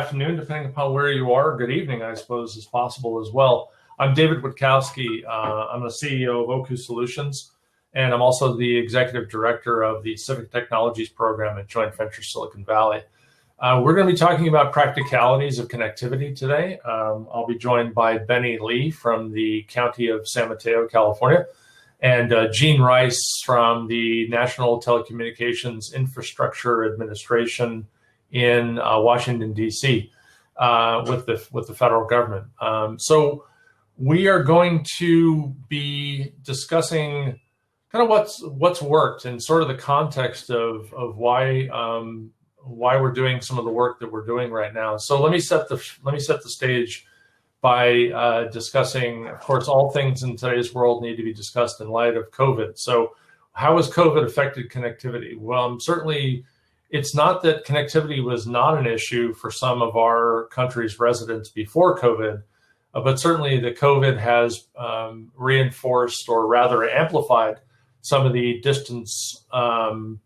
afternoon, depending upon where you are. Good evening, I suppose, is possible as well. I'm David Witkowski. I'm the CEO of Oku Solutions, and I'm also the executive director of the Civic Technologies program at Joint Venture Silicon Valley. We're going to be talking about practicalities of connectivity today. I'll be joined by Benny Lee from the County of San Mateo, California, and Gene Rice from the National Telecommunications Infrastructure Administration in Washington, D.C., with the federal government. So we are going to be discussing kind of what's worked and sort of the context of why we're doing some of the work that we're doing right now. So let me set the stage by discussing, of course, all things in today's world need to be discussed in light of COVID. So how has COVID affected connectivity? Well, certainly it's not that connectivity was not an issue for some of our country's residents before COVID, but certainly the COVID has reinforced or rather amplified some of the distance, some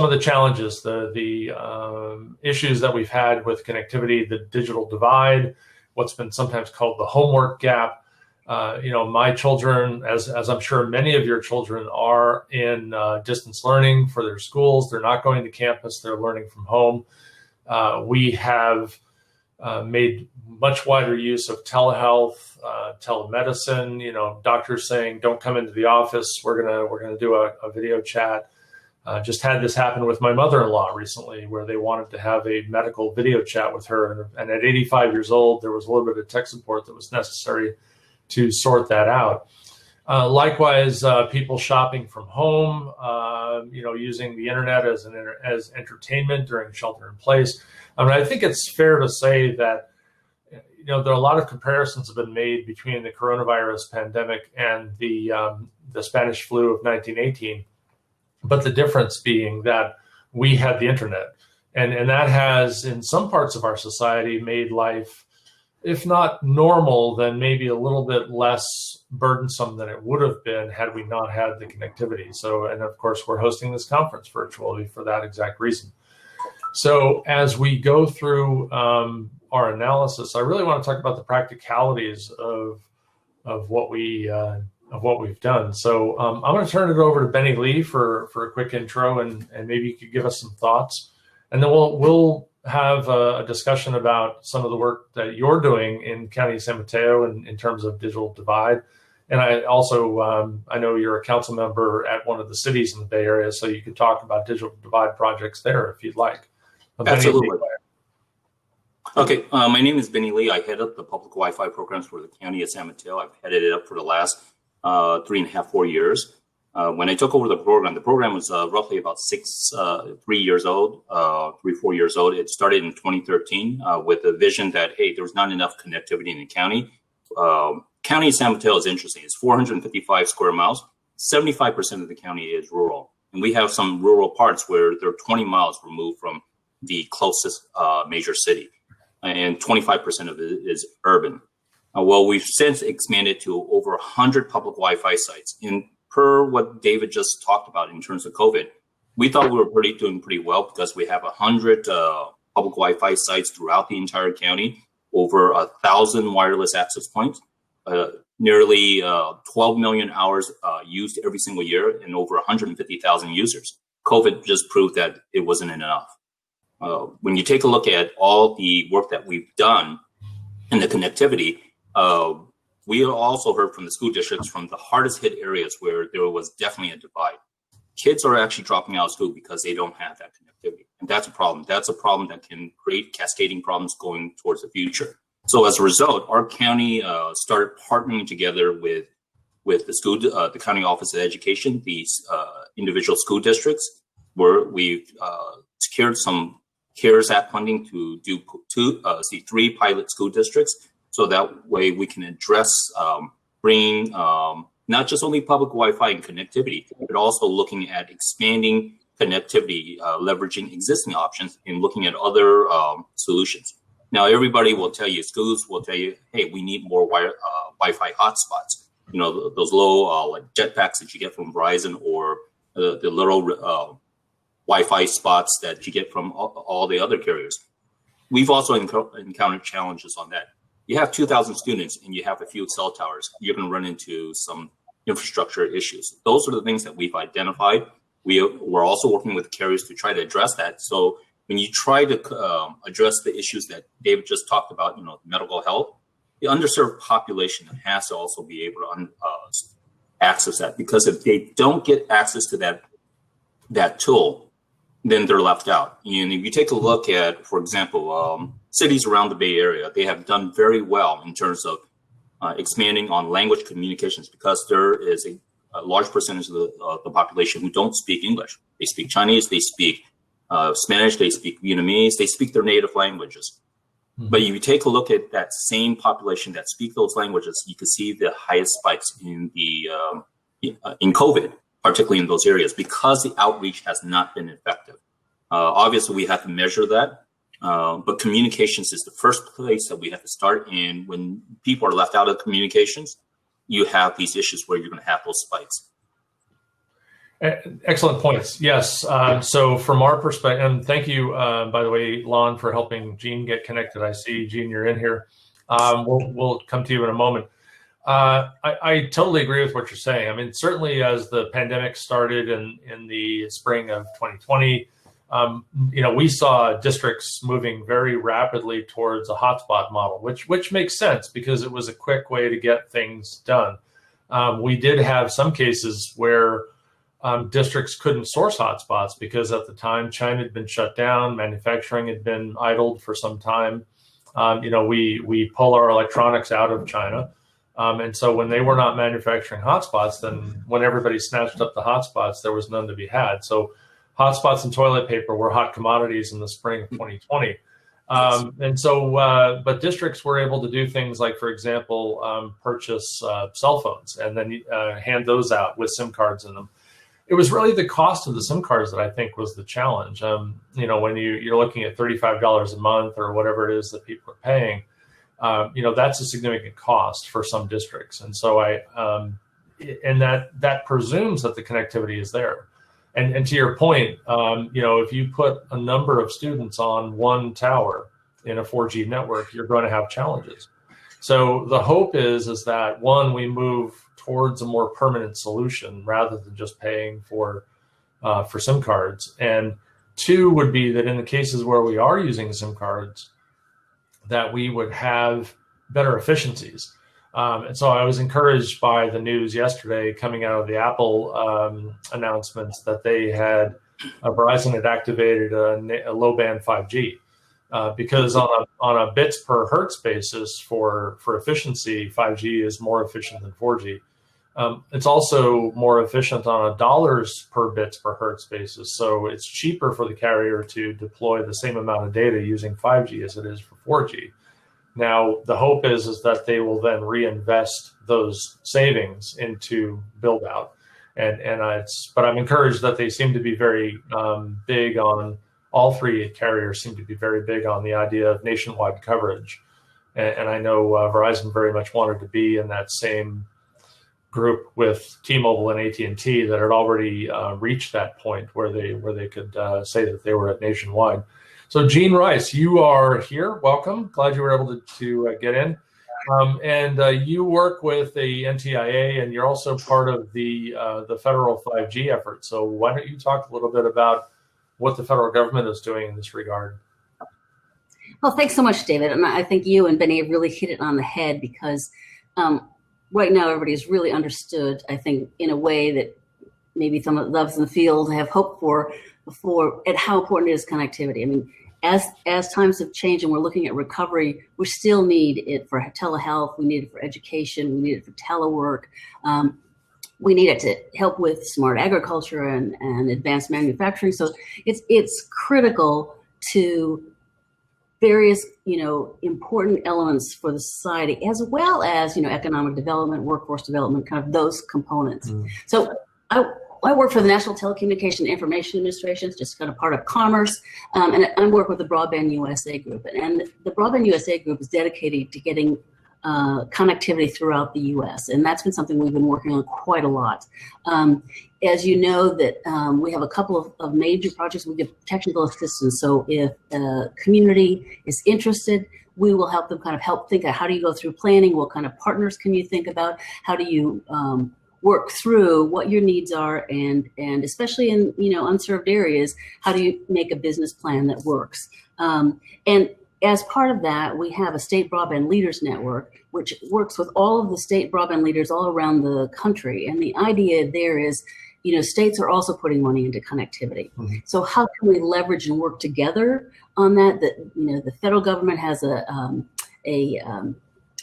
of the challenges, the issues that we've had with connectivity, the digital divide, what's been sometimes called the homework gap. My children, as I'm sure many of your children are in distance learning for their schools. They're not going to campus, they're learning from home. We have made much wider use of telehealth, telemedicine, doctors saying, don't come into the office. We're gonna do a video chat. Just had this happen with my mother-in-law recently, where they wanted to have a medical video chat with her. And at 85 years old, there was a little bit of tech support that was necessary to sort that out. Likewise, people shopping from home, using the internet as entertainment during shelter in place. I mean, I think it's fair to say that, there are a lot of comparisons have been made between the coronavirus pandemic and the Spanish flu of 1918. But the difference being that we had the internet, and that has, in some parts of our society, made life, if not normal, then maybe a little bit less burdensome than it would have been had we not had the connectivity. So, and of course, we're hosting this conference virtually for that exact reason. So as we go through our analysis, I really want to talk about the practicalities of what we've done. So I'm going to turn it over to Benny Lee for a quick intro, and maybe you could give us some thoughts, and then we'll have a discussion about some of the work that you're doing in County of San Mateo in terms of digital divide. And I also, I know you're a council member at one of the cities in the Bay Area, so you could talk about digital divide projects there if you'd like. Absolutely. Okay, my name is Benny Lee. I head up the public Wi-Fi programs for the County of San Mateo. I've headed it up for the last 3.5-4 years. When I took over the program was roughly about 3 years old, 3-4 years old. It started in 2013 with the vision that, hey, there was not enough connectivity in the county. County of San Mateo is interesting. It's 455 square miles. 75% of the county is rural. And we have some rural parts where they're 20 miles removed from the closest major city. And 25% of it is urban. Well, we've since expanded to over 100 public Wi-Fi sites. And per what David just talked about in terms of COVID, we thought we were doing pretty well because we have 100 public Wi-Fi sites throughout the entire county, over 1,000 wireless access points, nearly 12 million hours used every single year, and over 150,000 users. COVID just proved that it wasn't enough. When you take a look at all the work that we've done in the connectivity, we also heard from the school districts from the hardest hit areas where there was definitely a divide. Kids are actually dropping out of school because they don't have that connectivity. And that's a problem. That's a problem that can create cascading problems going towards the future. So as a result, our county started partnering together with the county office of education, these individual school districts, where we've secured some CARES Act funding to do 3 pilot school districts. So that way we can address bringing not just only public Wi-Fi and connectivity, but also looking at expanding connectivity, leveraging existing options and looking at other solutions. Now, everybody will tell you, schools will tell you, hey, we need more Wi-Fi hotspots. Those low like jetpacks that you get from Verizon, or the little Wi-Fi spots that you get from all the other carriers. we've also encountered challenges on that. You have 2,000 students and you have a few cell towers, you're going to run into some infrastructure issues. Those are the things that we've identified. We're also working with carriers to try to address that. So when you try to address the issues that David just talked about, medical health, the underserved population has to also be able to access that, because if they don't get access to that tool, then they're left out. And if you take a look at, for example, cities around the Bay Area, they have done very well in terms of expanding on language communications, because there is a large percentage of the population who don't speak English. They speak Chinese, they speak Spanish, they speak Vietnamese, they speak their native languages. Mm-hmm. But if you take a look at that same population that speak those languages, you can see the highest spikes in in COVID, particularly in those areas, because the outreach has not been effective. Obviously, we have to measure that, but communications is the first place that we have to start. And when people are left out of communications, you have these issues where you're going to have those spikes. Excellent points. Yes. So from our perspective, and thank you, by the way, Lon, for helping Gene get connected. I see, Gene, you're in here. We'll come to you in a moment. I totally agree with what you're saying. I mean, certainly as the pandemic started in the spring of 2020, we saw districts moving very rapidly towards a hotspot model, which makes sense because it was a quick way to get things done. We did have some cases where districts couldn't source hotspots because at the time China had been shut down, manufacturing had been idled for some time. We pull our electronics out of China. And so when they were not manufacturing hotspots, then when everybody snatched up the hotspots, there was none to be had. So hotspots and toilet paper were hot commodities in the spring of 2020. But districts were able to do things like, for example, purchase cell phones and then hand those out with SIM cards in them. It was really the cost of the SIM cards that I think was the challenge. When you're looking at $35 a month or whatever it is that people are paying, that's a significant cost for some districts. And so that presumes that the connectivity is there. And to your point, if you put a number of students on one tower in a 4G network, you're going to have challenges. So the hope is that, one, we move towards a more permanent solution rather than just paying for SIM cards. And two would be that in the cases where we are using SIM cards, that we would have better efficiencies. And so I was encouraged by the news yesterday coming out of the Apple announcements that Verizon had activated a low band 5G because on a bits per hertz basis for efficiency, 5G is more efficient than 4G. It's also more efficient on a dollars per bits per hertz basis. So it's cheaper for the carrier to deploy the same amount of data using 5G as it is for 4G. Now, the hope is that they will then reinvest those savings into build out. But I'm encouraged that they seem to be very big on, all three carriers seem to be very big on the idea of nationwide coverage. And I know Verizon very much wanted to be in that same group with T-Mobile and AT&T that had already reached that point where they could say that they were at nationwide. So Gene Rice, you are here. Welcome. Glad you were able to get in. And you work with the NTIA, and you're also part of the federal 5G effort. So why don't you talk a little bit about what the federal government is doing in this regard? Well, thanks so much, David. And I think you and Benny have really hit it on the head because right now everybody's really understood, I think, in a way that maybe some of those in the field have hoped for before, at how important is connectivity. I mean, as times have changed and we're looking at recovery, we still need it for telehealth, we need it for education, we need it for telework. We need it to help with smart agriculture and advanced manufacturing. So it's critical to various, important elements for the society, as well as, economic development, workforce development, kind of those components. So I work for the National Telecommunication Information Administration, it's just kind of part of Commerce, and I work with the Broadband USA Group. And the Broadband USA Group is dedicated to getting connectivity throughout the U.S. And that's been something we've been working on quite a lot. As you know, that we have a couple of major projects. We give technical assistance. So if a community is interested, we will help them kind of help think of how do you go through planning, what kind of partners can you think about, how do you work through what your needs are, and especially in unserved areas, how do you make a business plan that works? And as part of that, we have a state broadband leaders network, which works with all of the state broadband leaders all around the country. And the idea there is, states are also putting money into connectivity. Mm-hmm. So how can we leverage and work together on that? The federal government has a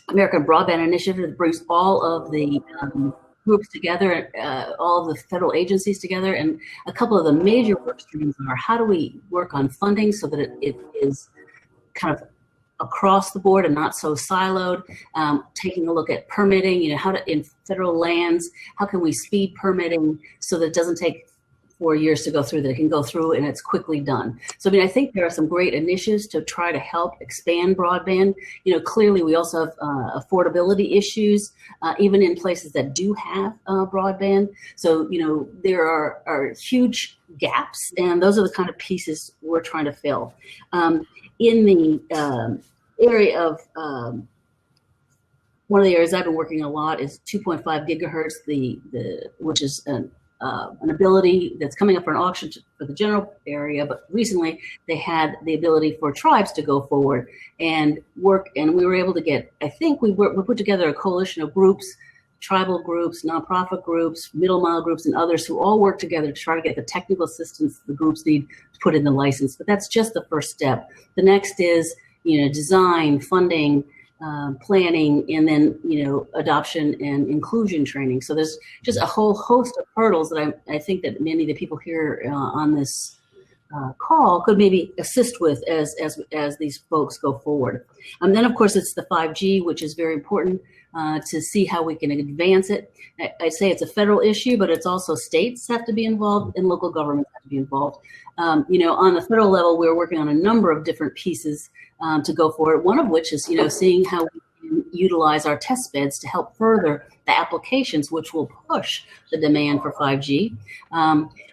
American Broadband Initiative that brings all of the groups together, all of the federal agencies together. And a couple of the major work streams are how do we work on funding so that it is kind of across the board and not so siloed, taking a look at permitting, how to, in federal lands, how can we speed permitting so that it doesn't take 4 years to go through, that it can go through and it's quickly done. So, I think there are some great initiatives to try to help expand broadband. Clearly we also have affordability issues, even in places that do have broadband. So, there are huge gaps, and those are the kind of pieces we're trying to fill. In the area of, one of the areas I've been working a lot is 2.5 gigahertz, which is an ability that's coming up for an auction for the general area, but recently they had the ability for tribes to go forward and work, and we were able to get, I think we put together a coalition of groups, tribal groups, nonprofit groups, middle mile groups, and others who all work together to try to get the technical assistance the groups need to put in the license. But that's just the first step. The next is, design, funding, planning, and then, adoption and inclusion training. So there's just a whole host of hurdles that I think that many of the people here on this call could maybe assist with as these folks go forward. And then, of course, it's the 5G, which is very important to see how we can advance it. I say it's a federal issue, but it's also states have to be involved and local governments have to be involved. On the federal level, we're working on a number of different pieces to go forward. One of which is, seeing how we can utilize our test beds to help further the applications, which will push the demand for 5G.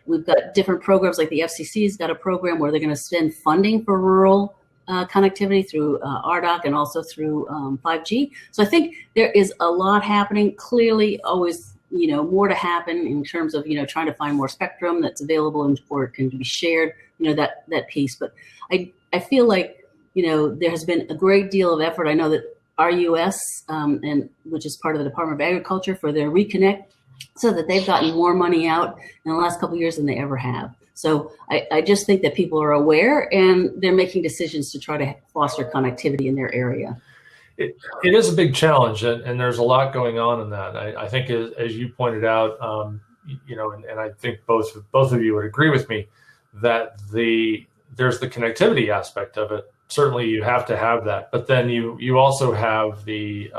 We've got different programs, like the FCC's got a program where they're going to spend funding for rural connectivity through RDOC and also through 5G. So I think there is a lot happening. Clearly, always, more to happen in terms of, trying to find more spectrum that's available and or it can be shared, that piece. But I feel like, there has been a great deal of effort. I know that RUS, and which is part of the Department of Agriculture, for their Reconnect, so that they've gotten more money out in the last couple of years than they ever have. So I just think that people are aware and they're making decisions to try to foster connectivity in their area. It is a big challenge, and there's a lot going on in that. I think, as you pointed out, and I think both of you would agree with me that there's the connectivity aspect of it. Certainly, you have to have that, but then you also have the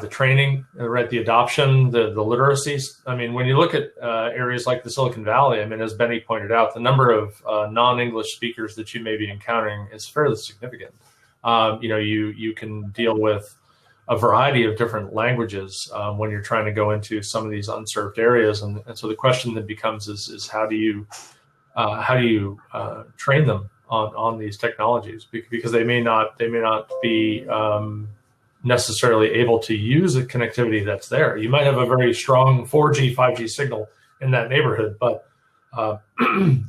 training, right? The adoption, the literacies. I mean, when you look at areas like the Silicon Valley, I mean, as Benny pointed out, the number of non-English speakers that you may be encountering is fairly significant. You can deal with a variety of different languages when you're trying to go into some of these unserved areas, and so the question that becomes is how do you train them on these technologies, because they may not be necessarily able to use the connectivity that's there. You might have a very strong 4G, 5G signal in that neighborhood, but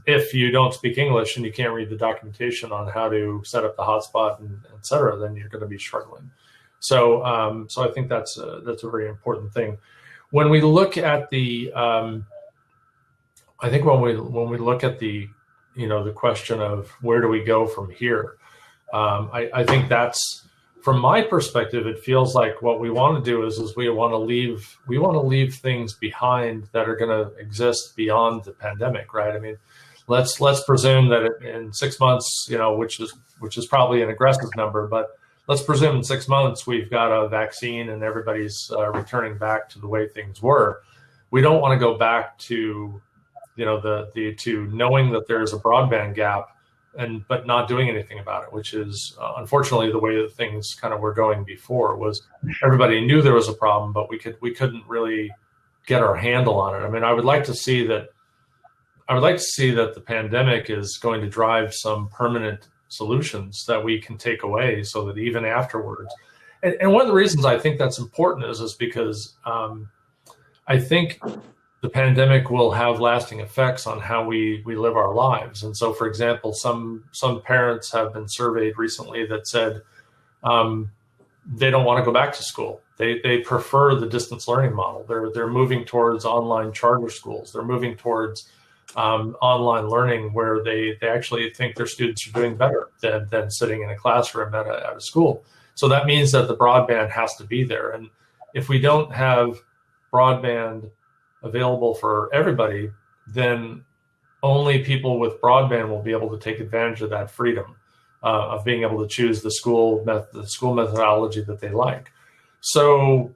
if you don't speak English and you can't read the documentation on how to set up the hotspot and et cetera, then you're going to be struggling. So I think that's a very important thing. When we look at the, I think when we look at the question of where do we go from here, I think that's, from my perspective, it feels like what we want to do is we want to leave things behind that are going to exist beyond the pandemic, right? I mean, let's presume that in 6 months, which is probably an aggressive number, but let's presume in 6 months we've got a vaccine and everybody's returning back to the way things were. We don't want to go back to to knowing that there's a broadband gap but not doing anything about it, which is unfortunately the way that things kind of were going before. Was everybody knew there was a problem, but we couldn't really get our handle on it. I mean, I would like to see that the pandemic is going to drive some permanent solutions that we can take away, so that even afterwards. And one of the reasons I think that's important is because I think the pandemic will have lasting effects on how we live our lives. And so, for example, some parents have been surveyed recently that said they don't want to go back to school. They prefer the distance learning model. They're moving towards online charter schools. They're moving towards online learning, where they actually think their students are doing better than sitting in a classroom at a school. So that means that the broadband has to be there. And if we don't have broadband available for everybody, then only people with broadband will be able to take advantage of that freedom of being able to choose the school methodology that they like. So,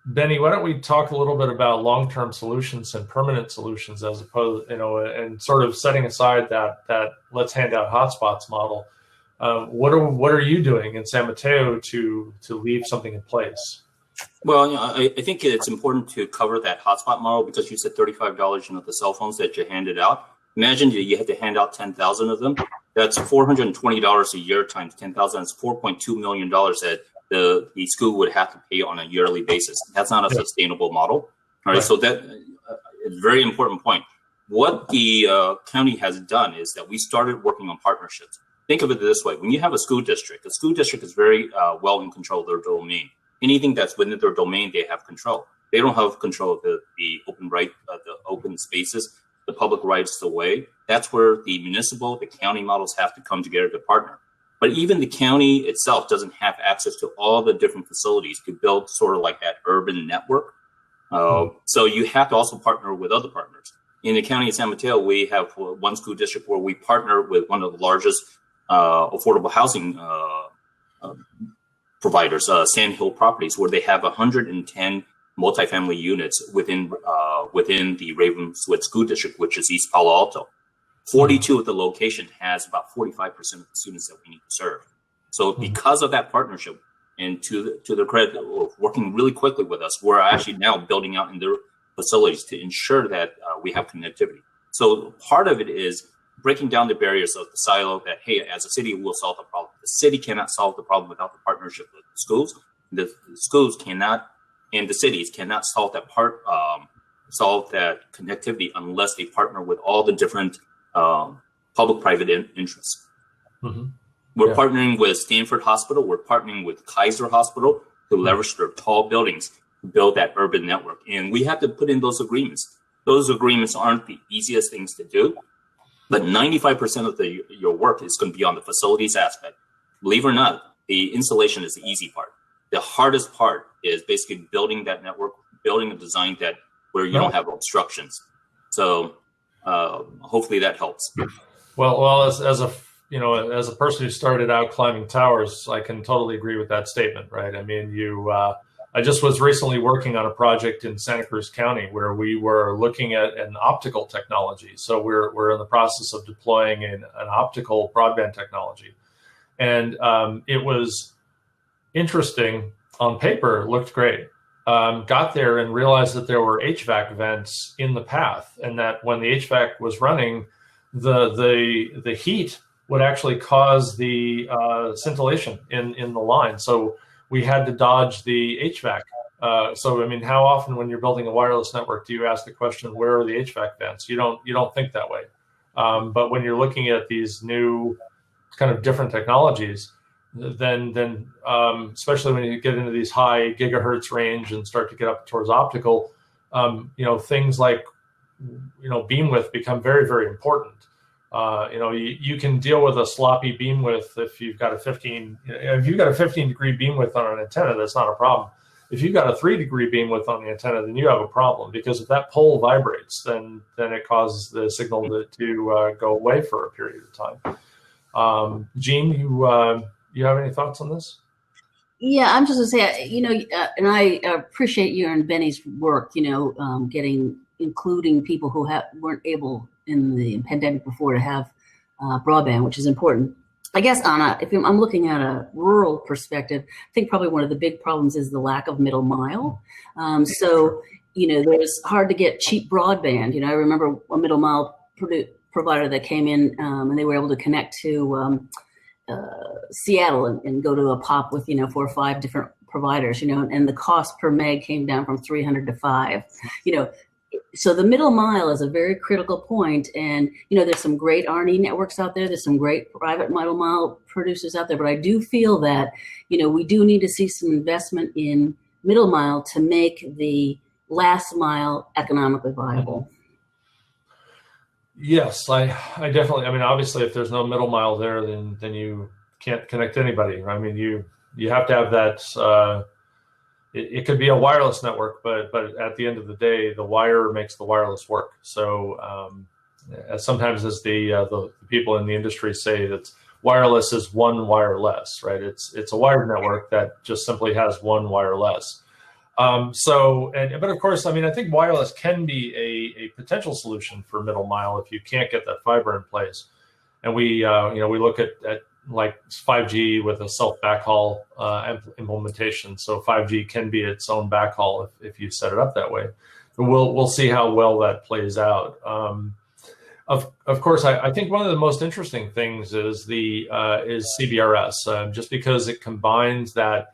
Benny, why don't we talk a little bit about long-term solutions and permanent solutions, as opposed, and sort of setting aside that let's hand out hotspots model. What are you doing in San Mateo to leave something in place? Well, I think it's important to cover that hotspot model, because you said $35, the cell phones that you handed out. Imagine you had to hand out 10,000 of them. That's $420 a year times 10,000. That's $4.2 million that the school would have to pay on a yearly basis. That's not a sustainable model. All right. So that is a very important point. What the county has done is that we started working on partnerships. Think of it this way. When you have a school district is very well in control of their domain. Anything that's within their domain, they have control. They don't have control of the open right, the open spaces, the public rights of way. That's where the municipal, the county models have to come together to partner. But even the county itself doesn't have access to all the different facilities to build sort of like that urban network. So you have to also partner with other partners. In the county of San Mateo, we have one school district where we partner with one of the largest affordable housing providers, Sand Hill Properties, where they have 110 multifamily units within the Ravenswood School District, which is East Palo Alto. 42 of the location has about 45% of the students that we need to serve. So because of that partnership, and to their credit, working really quickly with us, we're actually now building out in their facilities to ensure that we have connectivity. So part of it is breaking down the barriers of the silo that, hey, as a city, we'll solve the problem. The city cannot solve the problem without the partnership with the schools. The schools cannot, and the cities cannot solve that solve that connectivity unless they partner with all the different public-private interests. Mm-hmm. We're partnering with Stanford Hospital. We're partnering with Kaiser Hospital to leverage their tall buildings to build that urban network. And we have to put in those agreements. Those agreements aren't the easiest things to do, but 95% of your work is going to be on the facilities aspect. Believe it or not, the installation is the easy part. The hardest part is basically building that network, building a design that where you don't have obstructions. So hopefully that helps. Well, as a person who started out climbing towers, I can totally agree with that statement, right? I mean, I just was recently working on a project in Santa Cruz County where we were looking at an optical technology. So we're in the process of deploying an optical broadband technology. And it was interesting on paper, looked great. Got there and realized that there were HVAC vents in the path, and that when the HVAC was running, the heat would actually cause the scintillation in the line. So we had to dodge the HVAC. So I mean, how often when you're building a wireless network do you ask the question, where are the HVAC vents? You don't think that way. But when you're looking at these new kind of different technologies, then especially when you get into these high gigahertz range and start to get up towards optical, things like beam width become very, very important. You can deal with a sloppy beam width if you've got a 15 degree beam width on an antenna, that's not a problem. If you've got a 3 degree beam width on the antenna, then you have a problem, because if that pole vibrates, then it causes the signal to go away for a period of time. Jean, you have any thoughts on this? Yeah, I'm just gonna say, and I appreciate you and Benny's work, including people who weren't able in the pandemic before to have broadband, which is important. I guess if I'm looking at a rural perspective, I think probably one of the big problems is the lack of middle mile. So, there's hard to get cheap broadband. I remember a middle mile provider that came in and they were able to connect to Seattle and go to a POP with, 4 or 5 different providers, and the cost per meg came down from 300 to 5, So the middle mile is a very critical point. And, there's some great R&E networks out there. There's some great private middle mile producers out there. But I do feel that, we do need to see some investment in middle mile to make the last mile economically viable. Yes, I definitely, obviously if there's no middle mile there, then you can't connect anybody. I mean, you have to have that, it could be a wireless network, but at the end of the day, the wire makes the wireless work. So sometimes as the people in the industry say, that wireless is one wire less, right? It's a wired network that just simply has one wire less. But of course, I think wireless can be a potential solution for middle mile if you can't get that fiber in place. And we look at like 5G with a self backhaul implementation. So 5G can be its own backhaul if you set it up that way. But we'll see how well that plays out. Of course, I think one of the most interesting things is CBRS, just because it combines that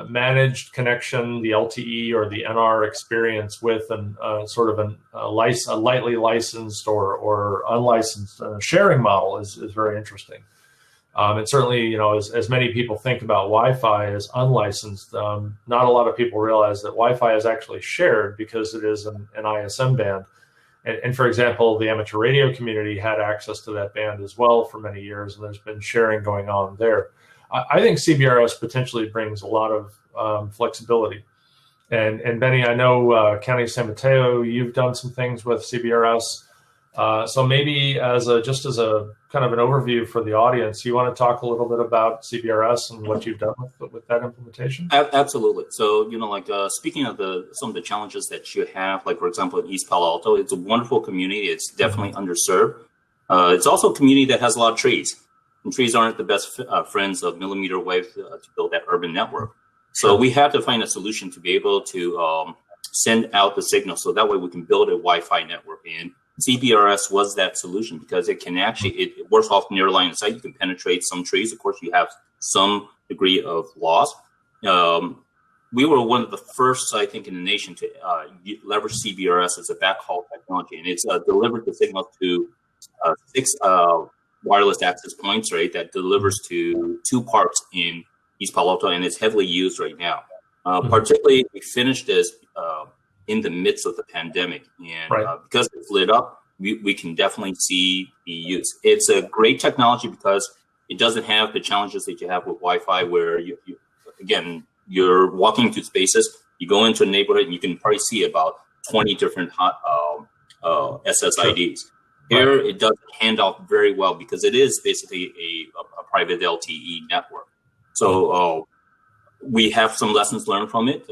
managed connection, the LTE or the NR experience with a lightly licensed or unlicensed sharing model is very interesting. And certainly, as many people think about Wi-Fi as unlicensed, not a lot of people realize that Wi-Fi is actually shared because it is an ISM band. And for example, the amateur radio community had access to that band as well for many years, and there's been sharing going on there. I think CBRS potentially brings a lot of flexibility. And Benny, I know County of San Mateo, you've done some things with CBRS. So maybe as a kind of an overview for the audience, you want to talk a little bit about CBRS and what you've done with that implementation? Absolutely. So, speaking of some of the challenges that you have, like, for example, in East Palo Alto, it's a wonderful community. It's definitely underserved. It's also a community that has a lot of trees. And trees aren't the best friends of millimeter wave to build that urban network. So we had to find a solution to be able to send out the signal so that way we can build a Wi-Fi network. And CBRS was that solution because it can it works off near line of sight. You can penetrate some trees. Of course, you have some degree of loss. We were one of the first, I think, in the nation to leverage CBRS as a backhaul technology. And it's delivered the signal to 6 wireless access points, right, that delivers to 2 parks in East Palo Alto, and it's heavily used right now. Particularly, we finished this in the midst of the pandemic, and because it's lit up, we can definitely see the use. It's a great technology because it doesn't have the challenges that you have with Wi-Fi, where you're walking through spaces, you go into a neighborhood, and you can probably see about 20 different SSIDs. Here, it does hand off very well because it is basically a private LTE network. So we have some lessons learned from it.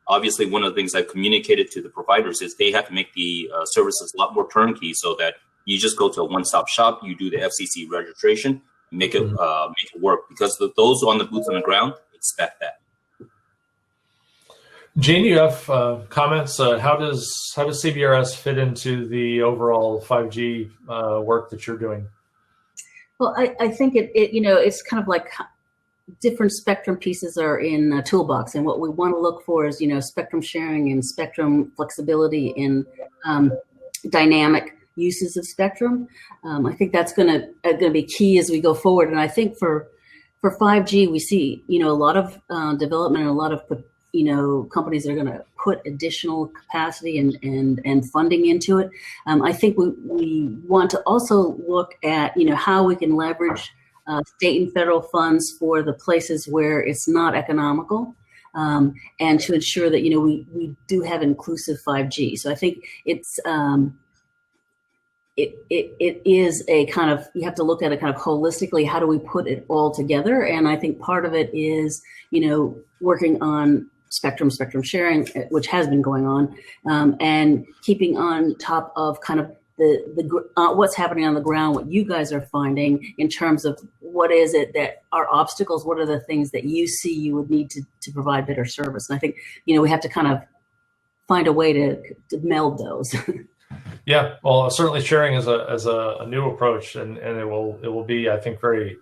Obviously, one of the things I've communicated to the providers is they have to make the services a lot more turnkey so that you just go to a one-stop shop, you do the FCC registration, make it work, because those on the boots on the ground expect that. Gene, you have comments. How does CBRS fit into the overall 5G work that you're doing? Well, I think it's kind of like different spectrum pieces are in a toolbox, and what we want to look for is spectrum sharing and spectrum flexibility in dynamic uses of spectrum. I think that's going to be key as we go forward. And I think for 5G, we see a lot of development and a lot of companies are going to put additional capacity and funding into it. I think we want to also look at how we can leverage state and federal funds for the places where it's not economical, and to ensure that we do have inclusive 5G. So I think it's it is a kind of, you have to look at it kind of holistically. How do we put it all together? And I think part of it is working on spectrum sharing, which has been going on, and keeping on top of kind of what's happening on the ground, what you guys are finding in terms of what is it that are obstacles, what are the things that you see you would need to provide better service. And I think, we have to kind of find a way to meld those. Yeah, well, certainly sharing is a new approach, and it will be, I think, very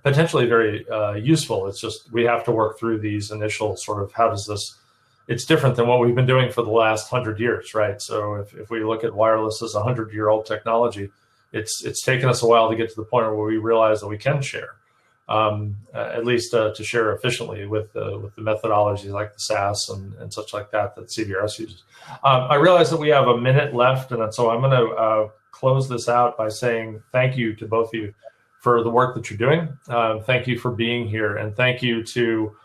potentially very useful. It's just we have to work through these initial sort of how does this. It's different than what we've been doing for the last 100 years, right? So if we look at wireless as a 100-year-old technology, it's taken us a while to get to the point where we realize that we can share, at least to share efficiently with the methodologies like the SAS and such like that CBRS uses. I realize that we have a minute left, and so I'm going to close this out by saying thank you to both of you for the work that you're doing. Thank you for being here, and thank you to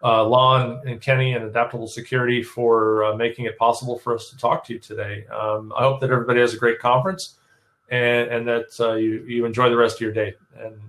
Lon and Kenny and Adaptable Security for making it possible for us to talk to you today. I hope that everybody has a great conference and that you enjoy the rest of your day. And